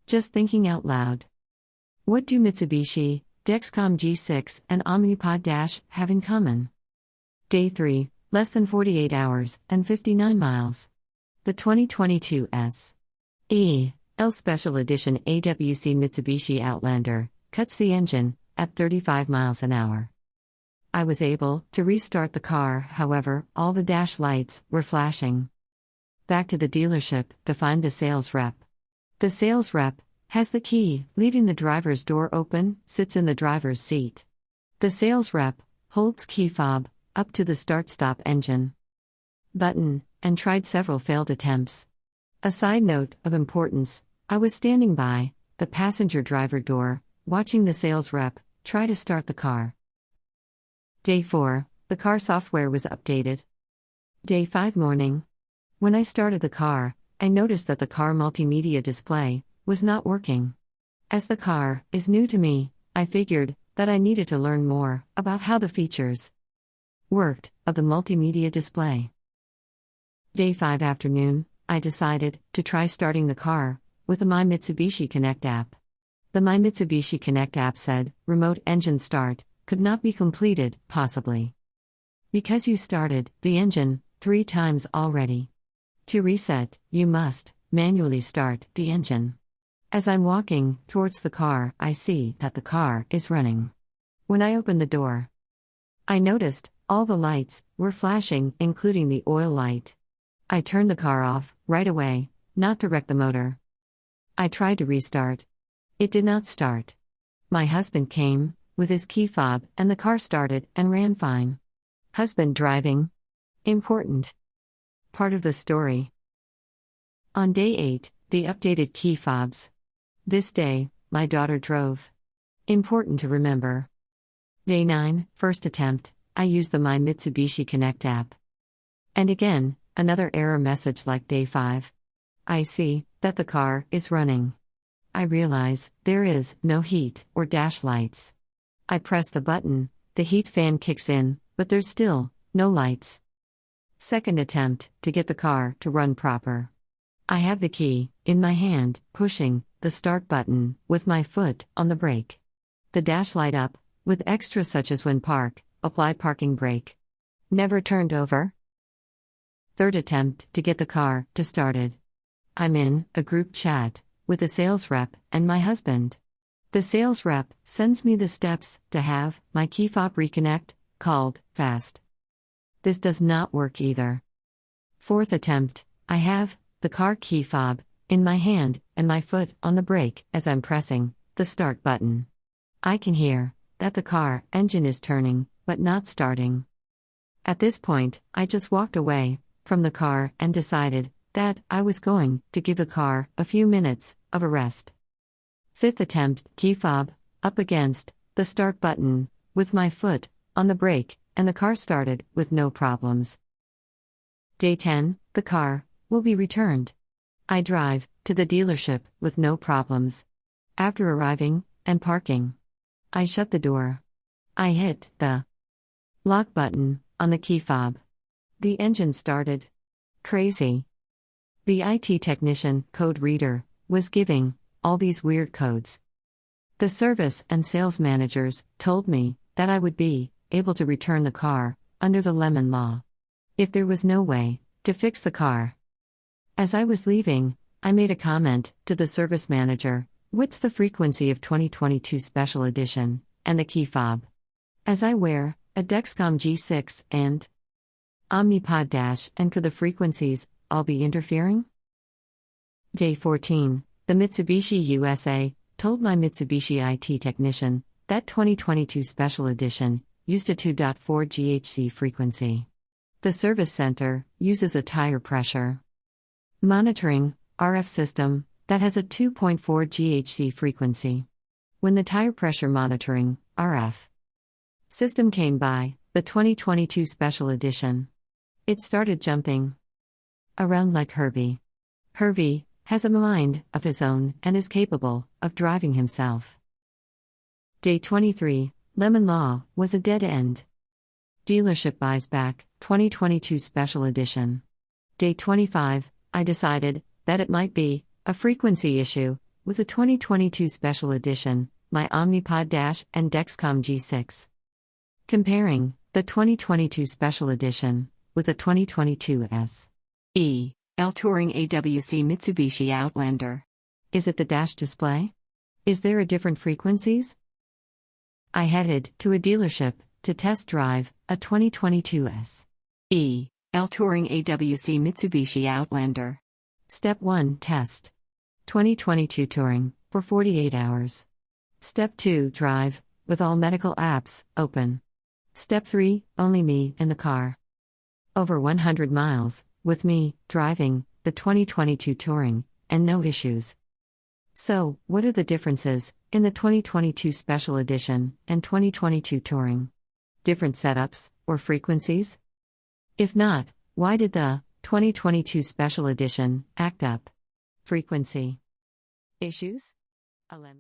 Just thinking out loud. What do Mitsubishi, Dexcom G6, and Omnipod Dash have in common? Day 3, less than 48 hours, and 59 miles. The 2022 S.E.L. Special Edition AWC Mitsubishi Outlander cuts the engine at 35 miles an hour. I was able to restart the car, however, all the dash lights were flashing. Back to the dealership to find the sales rep. The sales rep has the key, leaving the driver's door open, sits in the driver's seat. The sales rep holds key fob up to the start-stop engine button and tried several failed attempts. A side note of importance, I was standing by the passenger driver door, watching the sales rep try to start the car. Day 4, the car software was updated. Day 5 morning. When I started the car, I noticed that the car multimedia display was not working. As the car is new to me, I figured that I needed to learn more about how the features worked of the multimedia display. Day 5 afternoon, I decided to try starting the car with the My Mitsubishi Connect app. The My Mitsubishi Connect app said, "Remote engine start could not be completed, possibly because you started the engine 3 times already. To reset, you must manually start the engine." As I'm walking towards the car, I see that the car is running. When I opened the door, I noticed all the lights were flashing, including the oil light. I turned the car off right away, not to wreck the motor. I tried to restart. It did not start. My husband came with his key fob and the car started and ran fine. Husband driving. Important part of the story. On day 8, the updated key fobs. This day, my daughter drove. Important to remember. Day 9, first attempt, I used the My Mitsubishi Connect app. And again, another error message like day 5. I see that the car is running. I realize there is no heat or dash lights. I press the button, the heat fan kicks in, but there's still no lights. Second attempt to get the car to run proper. I have the key in my hand, pushing the start button with my foot on the brake. The dash light up, with extras such as when apply parking brake. Never turned over. Third attempt to get the car to started. I'm in a group chat with the sales rep and my husband. The sales rep sends me the steps to have my key fob reconnect, called fast. This does not work either. Fourth attempt, I have the car key fob in my hand and my foot on the brake as I'm pressing the start button. I can hear that the car engine is turning, but not starting. At this point, I just walked away from the car and decided that I was going to give the car a few minutes of a rest. Fifth attempt, key fob up against the start button with my foot on the brake, and the car started with no problems. Day 10, the car will be returned. I drive to the dealership with no problems. After arriving and parking, I shut the door. I hit the lock button on the key fob. The engine started. Crazy. The IT technician, code reader, was giving all these weird codes. The service and sales managers told me that I would be able to return the car under the Lemon Law if there was no way to fix the car. As I was leaving, I made a comment to the service manager, "What's the frequency of 2022 Special Edition and the key fob?" As I wear a Dexcom G6 and Omnipod Dash, and could the frequencies all be interfering? Day 14, the Mitsubishi USA told my Mitsubishi IT technician that 2022 Special Edition used a 2.4 ghz frequency. The service center uses a tire pressure monitoring RF system that has a 2.4 ghz frequency. When the tire pressure monitoring RF system came by the 2022 Special Edition, it started jumping around like Herbie. Herbie has a mind of his own and is capable of driving himself. Day 23, Lemon Law was a dead end. Dealership buys back 2022 Special Edition. Day 25, I decided that it might be a frequency issue with a 2022 Special Edition, my Omnipod Dash and Dexcom G6. Comparing the 2022 Special Edition with a 2022 S.E.L Touring AWC Mitsubishi Outlander. Is it the dash display? Is there a different frequencies? I headed to a dealership to test drive a 2022 S.E.L Touring AWC Mitsubishi Outlander. Step 1 Test 2022 Touring for 48 hours. Step 2 Drive with all medical apps open. Step 3 Only me in the car. Over 100 miles with me driving the 2022 Touring and no issues. So, what are the differences in the 2022 Special Edition and 2022 Touring? Different setups or frequencies? If not, why did the 2022 Special Edition act up? Frequency issues? A limit.